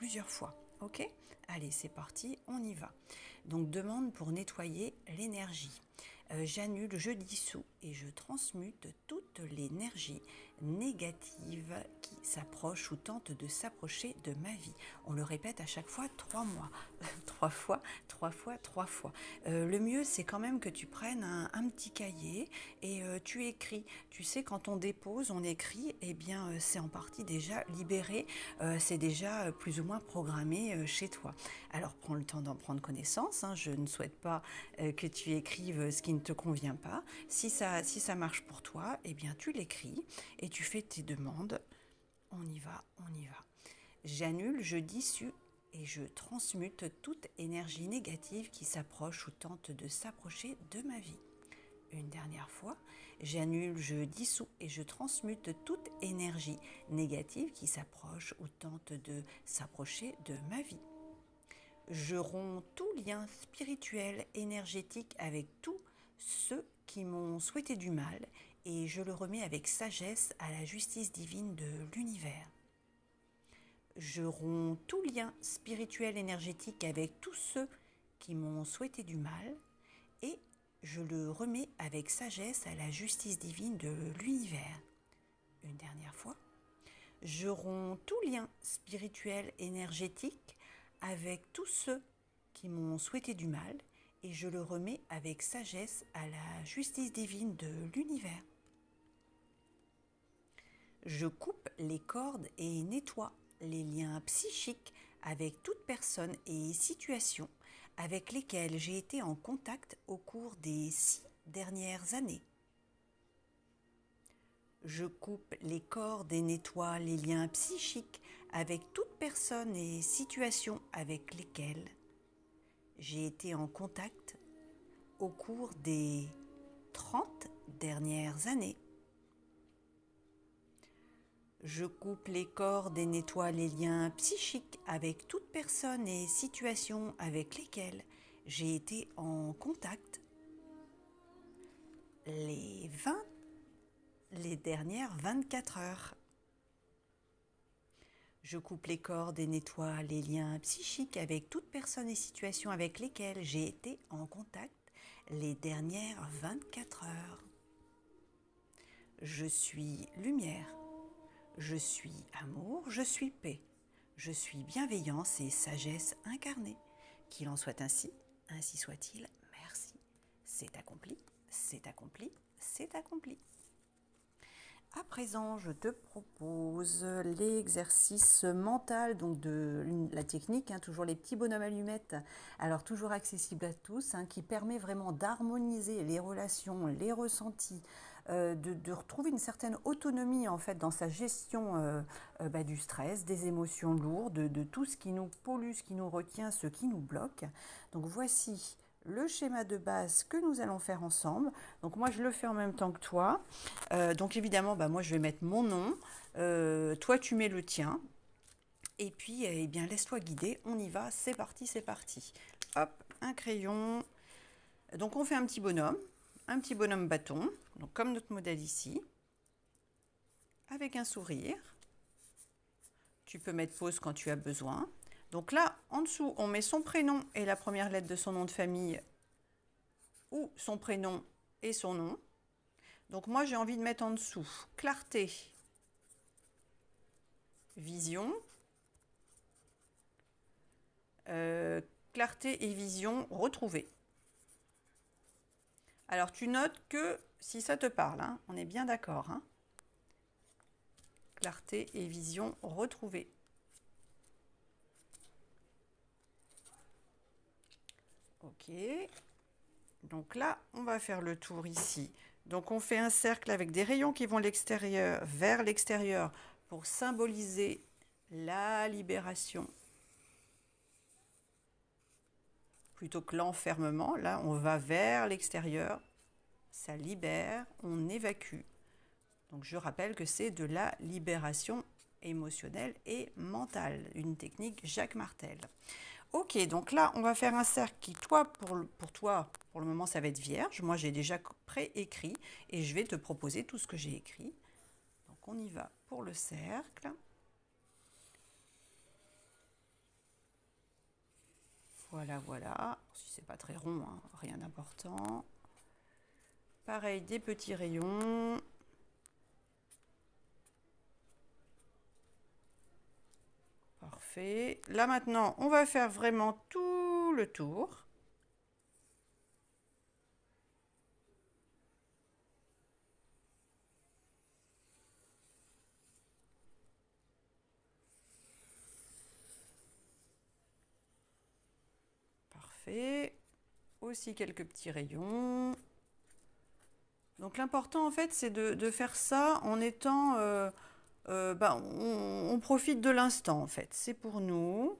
plusieurs fois. Ok? Allez, c'est parti, on y va. Donc, demande pour nettoyer l'énergie. J'annule, je dissous et je transmute toute l'énergie négative qui s'approche ou tente de s'approcher de ma vie. On le répète à chaque fois 3 mois. 3 fois, 3 fois, 3 fois. Le mieux, c'est quand même que tu prennes un petit cahier et tu écris. Tu sais, quand on dépose, on écrit, eh bien, c'est en partie déjà libéré, c'est déjà plus ou moins programmé chez toi. Alors, prends le temps d'en prendre connaissance. Hein. Je ne souhaite pas que tu écrives ce qui ne te convient pas. Si ça marche pour toi, eh bien, tu l'écris et tu fais tes demandes. On y va, on y va. J'annule, je dissous et je transmute toute énergie négative qui s'approche ou tente de s'approcher de ma vie. Une dernière fois, j'annule, je dissous et je transmute toute énergie négative qui s'approche ou tente de s'approcher de ma vie. Je romps tout lien spirituel, énergétique avec tous ceux qui m'ont souhaité du mal et je le remets avec sagesse à la justice divine de l'univers. Je romps tout lien spirituel, énergétique avec tous ceux qui m'ont souhaité du mal et je le remets avec sagesse à la justice divine de l'univers. Une dernière fois. Je romps tout lien spirituel, énergétique avec tous ceux qui m'ont souhaité du mal et je le remets avec sagesse à la justice divine de l'univers. Je coupe les cordes et nettoie les liens psychiques avec toute personne et situation avec lesquelles j'ai été en contact au cours des 6 dernières années. Je coupe les cordes et nettoie les liens psychiques avec toute personne et situation avec lesquelles j'ai été en contact au cours des 30 dernières années. Je coupe les cordes et nettoie les liens psychiques avec toute personne et situation avec lesquelles j'ai été en contact les dernières 24 heures. Je coupe les cordes et nettoie les liens psychiques avec toute personne et situation avec lesquelles j'ai été en contact les dernières 24 heures. Je suis lumière, je suis amour, je suis paix, je suis bienveillance et sagesse incarnée. Qu'il en soit ainsi, ainsi soit-il, merci. C'est accompli, c'est accompli, c'est accompli. À présent, je te propose l'exercice mental, donc de la technique, toujours les petits bonhommes allumettes, alors toujours accessible à tous, qui permet vraiment d'harmoniser les relations, les ressentis, de retrouver une certaine autonomie en fait dans sa gestion du stress, des émotions lourdes, de tout ce qui nous pollue, ce qui nous retient, ce qui nous bloque. Donc voici le schéma de base que nous allons faire ensemble. Donc moi je le fais en même temps que toi. Donc évidemment, moi je vais mettre mon nom. Toi tu mets le tien. Et puis eh bien laisse-toi guider. On y va. C'est parti, c'est parti. Hop, un crayon. Donc on fait un petit bonhomme bâton. Donc comme notre modèle ici. Avec un sourire. Tu peux mettre pause quand tu as besoin. Donc là, en dessous, on met son prénom et la première lettre de son nom de famille ou son prénom et son nom. Donc moi, j'ai envie de mettre en dessous clarté, vision, clarté et vision retrouvée. Alors, tu notes que si ça te parle, on est bien d'accord. Clarté et vision retrouvée. Ok. Donc là, on va faire le tour ici. Donc on fait un cercle avec des rayons qui vont vers l'extérieur pour symboliser la libération. Plutôt que l'enfermement, là on va vers l'extérieur, ça libère, on évacue. Donc je rappelle que c'est de la libération émotionnelle et mentale, une technique Jacques Martel. Ok, donc là, on va faire un cercle qui, pour toi, pour le moment, ça va être vierge. Moi, j'ai déjà préécrit et je vais te proposer tout ce que j'ai écrit. Donc, on y va pour le cercle. Voilà, voilà. Si c'est pas très rond, hein, rien d'important. Pareil, des petits rayons. Parfait. Là maintenant, on va faire vraiment tout le tour. Parfait. Aussi quelques petits rayons. Donc l'important en fait c'est de faire ça en étant... on profite de l'instant en fait. C'est pour nous.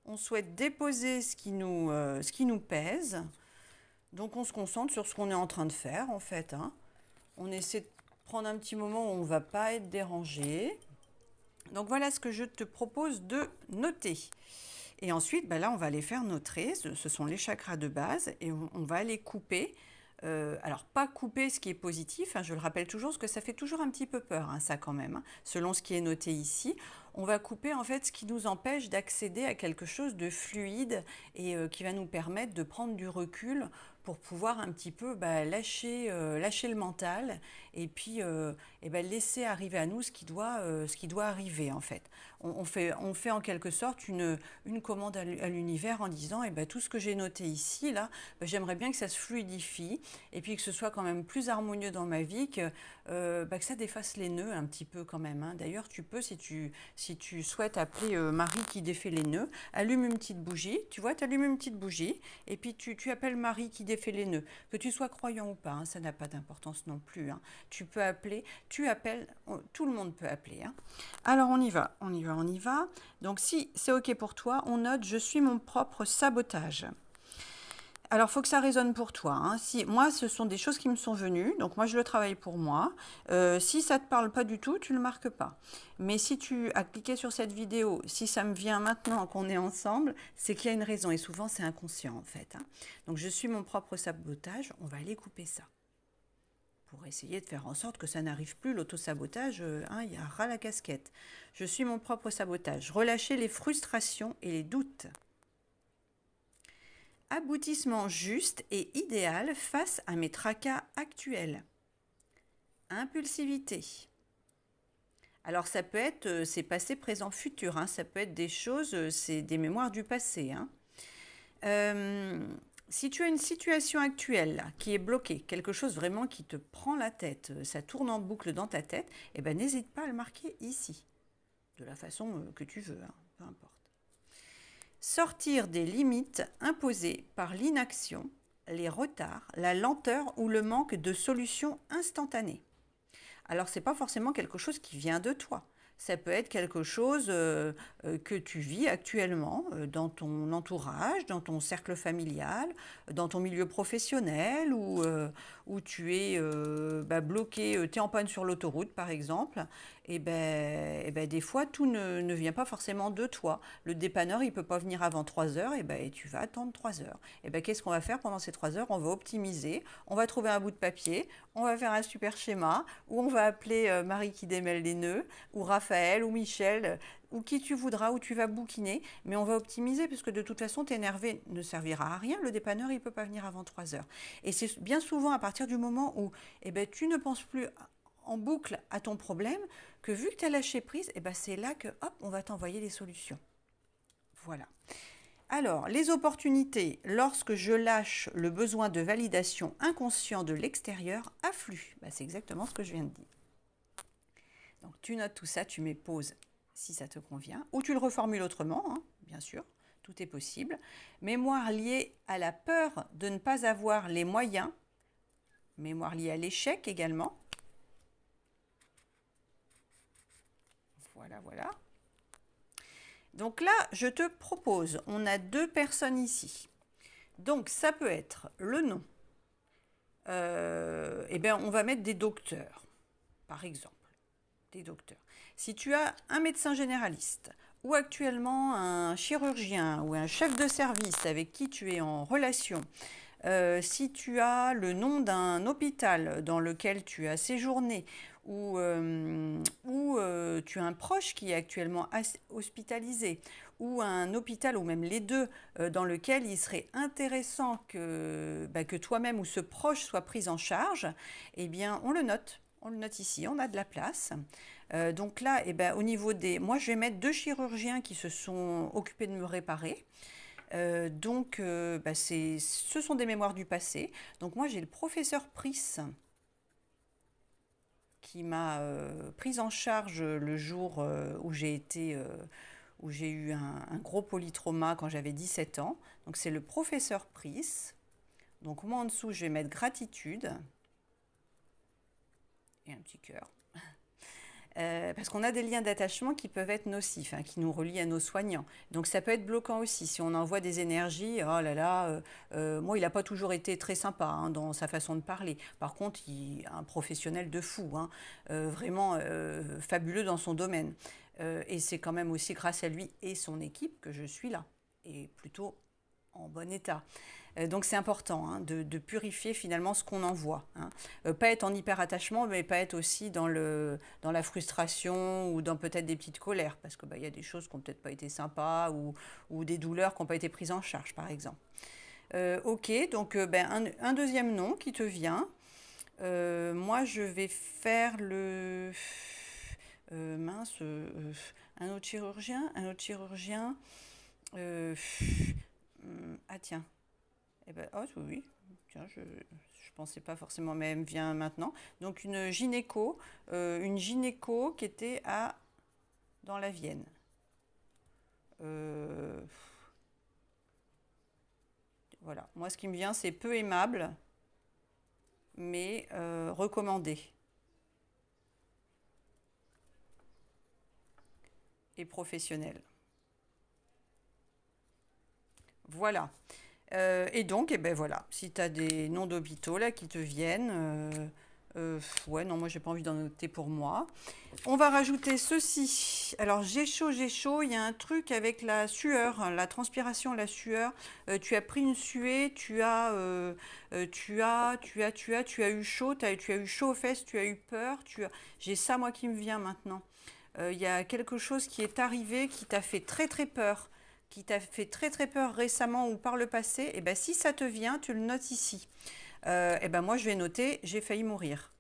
On souhaite déposer ce qui nous pèse. Donc on se concentre sur ce qu'on est en train de faire en fait. Hein. On essaie de prendre un petit moment où on ne va pas être dérangé. Donc voilà ce que je te propose de noter. Et ensuite, là, on va les faire noter. Ce sont les chakras de base et on va les couper. Alors, pas couper ce qui est positif, hein, je le rappelle toujours, parce que ça fait toujours un petit peu peur, hein, ça quand même, hein, selon ce qui est noté ici. On va couper en fait ce qui nous empêche d'accéder à quelque chose de fluide et qui va nous permettre de prendre du recul pour pouvoir un petit peu lâcher le mental et puis laisser arriver à nous ce qui doit arriver en fait. On fait en quelque sorte une commande à l'univers en disant tout ce que j'ai noté ici, là, j'aimerais bien que ça se fluidifie et puis que ce soit quand même plus harmonieux dans ma vie, que ça défasse les nœuds un petit peu quand même. Hein. D'ailleurs, tu peux, si tu souhaites appeler Marie qui défait les nœuds, allume une petite bougie, tu vois, tu allumes une petite bougie et puis tu appelles Marie qui défait les nœuds. Que tu sois croyant ou pas, hein, ça n'a pas d'importance non plus. Hein. Tu peux appeler, tu appelles, tout le monde peut appeler. Hein. Alors on y va. Donc si c'est OK pour toi, on note « Je suis mon propre sabotage ». Alors, il faut que ça résonne pour toi. Hein. Moi, ce sont des choses qui me sont venues, donc moi, je le travaille pour moi. Si ça ne te parle pas du tout, tu ne le marques pas. Mais si tu as cliqué sur cette vidéo, si ça me vient maintenant qu'on est ensemble, c'est qu'il y a une raison. Et souvent, c'est inconscient, en fait. Hein. Donc, je suis mon propre sabotage. On va aller couper ça. Pour essayer de faire en sorte que ça n'arrive plus, l'auto-sabotage, il y a ras la casquette. Je suis mon propre sabotage. Relâcher les frustrations et les doutes. Aboutissement juste et idéal face à mes tracas actuels. Impulsivité. Alors ça peut être, c'est passé, présent, futur. Hein. Ça peut être des choses, c'est des mémoires du passé. Hein. Si tu as une situation actuelle là, qui est bloquée, quelque chose vraiment qui te prend la tête, ça tourne en boucle dans ta tête, n'hésite pas à le marquer ici, de la façon que tu veux, hein, peu importe. Sortir des limites imposées par l'inaction, les retards, la lenteur ou le manque de solutions instantanées. Alors, ce n'est pas forcément quelque chose qui vient de toi. Ça peut être quelque chose que tu vis actuellement dans ton entourage, dans ton cercle familial, dans ton milieu professionnel, où tu es bloqué, tu es en panne sur l'autoroute par exemple. Et des fois, tout ne vient pas forcément de toi. Le dépanneur, il ne peut pas venir avant 3 heures, et tu vas attendre 3 heures. Qu'est-ce qu'on va faire pendant ces 3 heures? On va optimiser, on va trouver un bout de papier, on va faire un super schéma, où on va appeler Marie qui démêle les nœuds, ou Raphaël, ou Michel, ou qui tu voudras, où tu vas bouquiner, mais on va optimiser, puisque de toute façon, t'énerver ne servira à rien, le dépanneur, il ne peut pas venir avant 3 heures. Et c'est bien souvent à partir du moment où tu ne penses plus en boucle à ton problème, que vu que tu as lâché prise, c'est là que, hop, on va t'envoyer les solutions. Voilà. Alors, les opportunités, lorsque je lâche le besoin de validation inconscient de l'extérieur, affluent. C'est exactement ce que je viens de dire. Donc, tu notes tout ça, tu mets pause si ça te convient, ou tu le reformules autrement, hein, bien sûr, tout est possible. Mémoire liée à la peur de ne pas avoir les moyens, mémoire liée à l'échec également. Voilà. Donc là, je te propose, on a 2 personnes ici. Donc, ça peut être le nom. On va mettre des docteurs, par exemple. Des docteurs. Si tu as un médecin généraliste ou actuellement un chirurgien ou un chef de service avec qui tu es en relation, si tu as le nom d'un hôpital dans lequel tu as séjourné ou tu as un proche qui est actuellement hospitalisé ou un hôpital, ou même les deux, dans lequel il serait intéressant que toi-même ou ce proche soit pris en charge, eh bien, on le note. On le note ici, on a de la place. Donc là, eh ben, au niveau des... Moi, je vais mettre 2 chirurgiens qui se sont occupés de me réparer. Ce sont des mémoires du passé. Donc moi, j'ai le professeur Pris qui m'a prise en charge le jour où j'ai eu un gros polytrauma quand j'avais 17 ans. Donc c'est le professeur Pris. Donc moi en dessous, je vais mettre gratitude et un petit cœur. Parce qu'on a des liens d'attachement qui peuvent être nocifs, hein, qui nous relient à nos soignants. Donc ça peut être bloquant aussi. Si on envoie des énergies, oh là là, moi il n'a pas toujours été très sympa hein, dans sa façon de parler. Par contre, il est un professionnel de fou, hein, vraiment fabuleux dans son domaine. Et c'est quand même aussi grâce à lui et son équipe que je suis là, et plutôt en bon état. Donc c'est important hein, de purifier finalement ce qu'on envoie. Hein. Pas être en hyper-attachement, mais pas être aussi dans la frustration ou dans peut-être des petites colères, parce qu'il y a des choses qui n'ont peut-être pas été sympas ou des douleurs qui n'ont pas été prises en charge, par exemple. Ok, donc un deuxième nom qui te vient. Moi, je vais faire un autre chirurgien. Ah tiens. Eh ben, oh oui, tiens, je pensais pas forcément, mais elle me vient maintenant. Donc une gynéco qui était dans la Vienne. Voilà, moi ce qui me vient c'est peu aimable, mais recommandé et professionnel. Voilà. Et donc, eh ben voilà, si tu as des noms d'hôpitaux là qui te viennent, ouais, non, moi j'ai pas envie d'en noter pour moi. On va rajouter ceci. Alors, j'ai chaud, il y a un truc avec la sueur, hein, la transpiration, la sueur. Tu as pris une suée, tu as eu chaud, tu as eu chaud aux fesses, tu as eu peur, j'ai ça moi qui me vient maintenant. Il y a quelque chose qui est arrivé qui t'a fait très très peur, qui t'a fait très très peur récemment ou par le passé, et ben si ça te vient, tu le notes ici. Et ben moi je vais noter, j'ai failli mourir.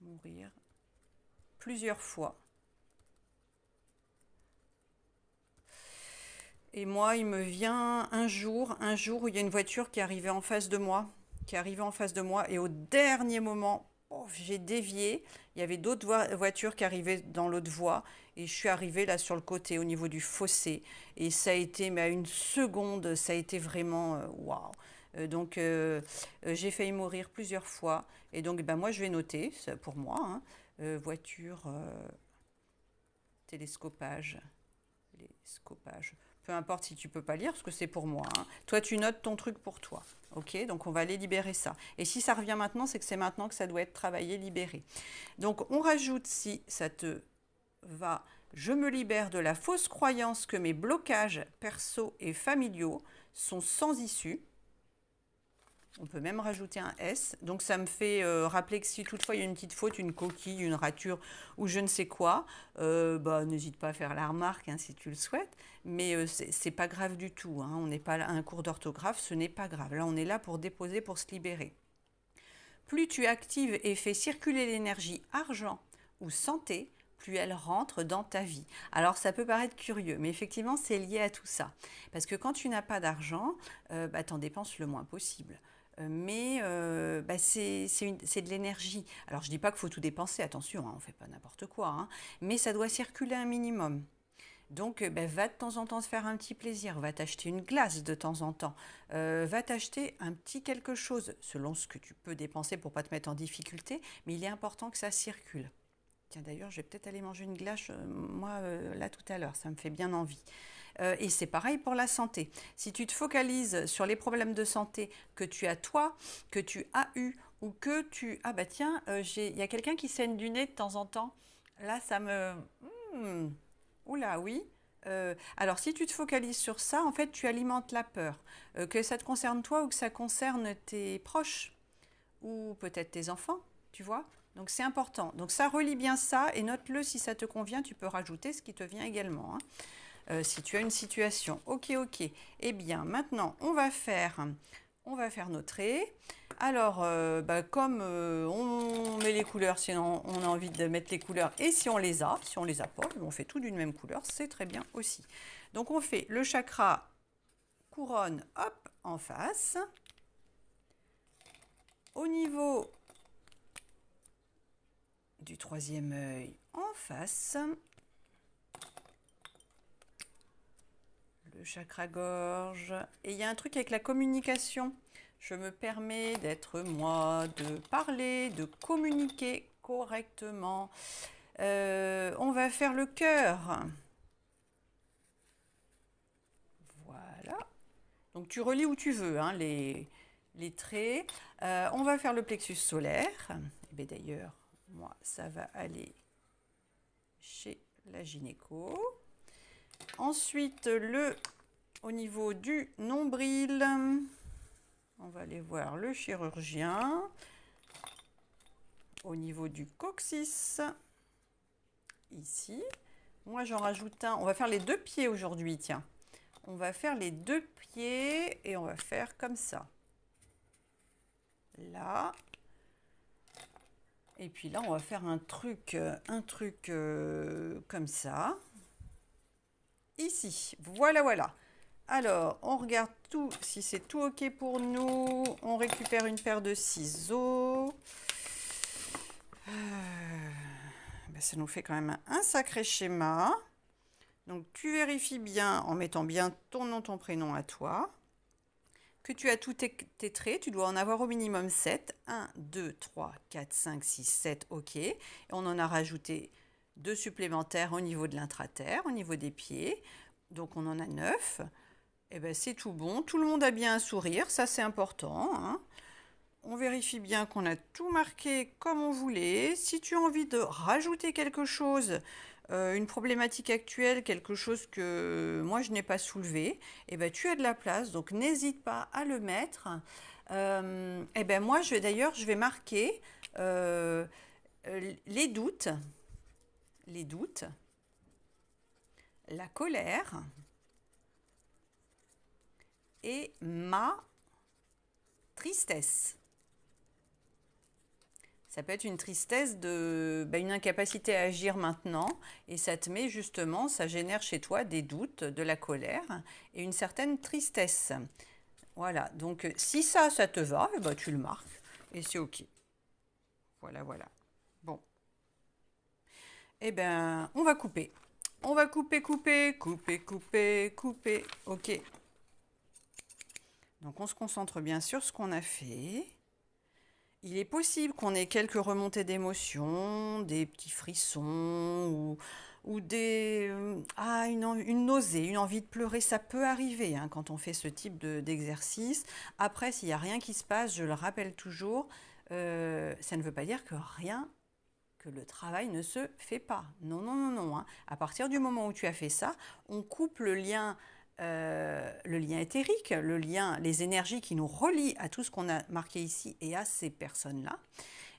Mourir plusieurs fois. Et moi, il me vient un jour où il y a une voiture qui est arrivée en face de moi, et au dernier moment, j'ai dévié. Il y avait d'autres voitures qui arrivaient dans l'autre voie, et je suis arrivée là sur le côté, au niveau du fossé. Et ça a été, mais à une seconde, ça a été vraiment waouh. J'ai failli mourir plusieurs fois. Et donc, ben, moi, je vais noter, ça, pour moi, hein, voiture, télescopage. Peu importe si tu peux pas lire, parce que c'est pour moi. Hein. Toi, tu notes ton truc pour toi. Ok, donc on va aller libérer ça. Et si ça revient maintenant, c'est que c'est maintenant que ça doit être travaillé, libéré. Donc on rajoute, si ça te va, je me libère de la fausse croyance que mes blocages perso et familiaux sont sans issue. On peut même rajouter un S. Donc ça me fait rappeler que si toutefois il y a une petite faute, une coquille, une rature ou je ne sais quoi, n'hésite pas à faire la remarque hein, si tu le souhaites. Mais c'est pas grave du tout. Hein. On n'est pas à un cours d'orthographe, ce n'est pas grave. Là, on est là pour déposer, pour se libérer. Plus tu actives et fais circuler l'énergie argent ou santé, plus elle rentre dans ta vie. Alors ça peut paraître curieux, mais effectivement c'est lié à tout ça. Parce que quand tu n'as pas d'argent, t'en dépenses le moins possible. Mais c'est de l'énergie. Alors je ne dis pas qu'il faut tout dépenser, attention, hein, on ne fait pas n'importe quoi, hein, mais ça doit circuler un minimum. Donc va de temps en temps se faire un petit plaisir, va t'acheter une glace de temps en temps, va t'acheter un petit quelque chose, selon ce que tu peux dépenser pour ne pas te mettre en difficulté, mais il est important que ça circule. Tiens d'ailleurs, je vais peut-être aller manger une glace, là tout à l'heure, ça me fait bien envie. Et c'est pareil pour la santé. Si tu te focalises sur les problèmes de santé que tu as toi, que tu as eu, ou que tu... Ah bah tiens, il y a quelqu'un qui saigne du nez de temps en temps. Là, ça me... Oula, oui. Alors, si tu te focalises sur ça, en fait, tu alimentes la peur. Que ça te concerne toi ou que ça concerne tes proches, ou peut-être tes enfants, tu vois. Donc c'est important. Donc ça relie bien ça et note-le si ça te convient. Tu peux rajouter ce qui te vient également, hein, si tu as une situation. Ok, ok. Eh bien, maintenant, on va faire nos traits. Alors, comme on met les couleurs, si on a envie de mettre les couleurs, et si on les a pas, on fait tout d'une même couleur, c'est très bien aussi. Donc on fait le chakra couronne, hop, en face. Au niveau du troisième œil, en face. Le chakra gorge. Et il y a un truc avec la communication. Je me permets d'être moi, de parler, de communiquer correctement. On va faire le cœur. Voilà. Donc tu relis où tu veux, hein, les traits. On va faire le plexus solaire. Et d'ailleurs, moi, ça va aller chez la gynéco. Ensuite, au niveau du nombril, on va aller voir le chirurgien. Au niveau du coccyx, ici. Moi, j'en rajoute un. On va faire les 2 pieds aujourd'hui, tiens. On va faire les 2 pieds et on va faire comme ça. Là. Et puis là, on va faire un truc comme ça. Ici. Voilà, voilà. Alors, on regarde tout, si c'est tout OK pour nous. On récupère une paire de ciseaux. Ça nous fait quand même un sacré schéma. Donc, tu vérifies bien en mettant bien ton nom, ton prénom à toi. Que tu as tous tes traits. Tu dois en avoir au minimum 7. 1, 2, 3, 4, 5, 6, 7. OK. Et on en a rajouté 2 supplémentaires au niveau de l'intraterre, au niveau des pieds. Donc, on en a 9. Eh bien, c'est tout bon. Tout le monde a bien un sourire. Ça, c'est important, hein. On vérifie bien qu'on a tout marqué comme on voulait. Si tu as envie de rajouter quelque chose, une problématique actuelle, quelque chose que moi je n'ai pas soulevé, eh ben, tu as de la place, donc n'hésite pas à le mettre. Eh ben, moi, je vais marquer les doutes, la colère et ma tristesse. Ça peut être une tristesse une incapacité à agir maintenant et ça te met justement, ça génère chez toi des doutes, de la colère et une certaine tristesse. Voilà, donc si ça te va, eh ben, tu le marques et c'est OK. Voilà, voilà. Bon. Eh bien, on va couper. On va couper. OK. Donc on se concentre bien sur ce qu'on a fait. Il est possible qu'on ait quelques remontées d'émotions, des petits frissons ou une nausée, une envie de pleurer. Ça peut arriver, hein, quand on fait ce type d'exercice. Après, s'il n'y a rien qui se passe, je le rappelle toujours, ça ne veut pas dire que le travail ne se fait pas. Non, non, non, non, hein. À partir du moment où tu as fait ça, on coupe le lien éthérique, les énergies qui nous relient à tout ce qu'on a marqué ici et à ces personnes-là.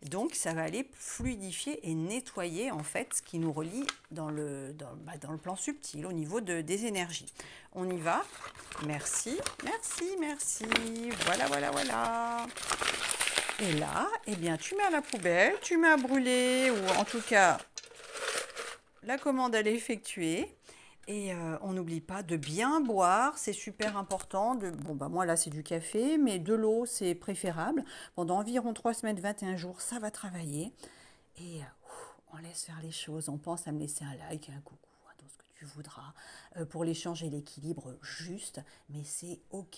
Donc, ça va aller fluidifier et nettoyer en fait ce qui nous relie dans le plan subtil, au niveau des énergies. On y va. Merci. Voilà, voilà, voilà. Et là, eh bien, tu mets à la poubelle, tu mets à brûler, ou en tout cas, la commande, elle est effectuée. Et on n'oublie pas de bien boire, c'est super important. Moi là c'est du café, mais de l'eau c'est préférable. Pendant environ 3 semaines, 21 jours, ça va travailler. Et on laisse faire les choses. On pense à me laisser un like, un coucou, tout ce que tu voudras, pour l'échange et l'équilibre juste. Mais c'est OK,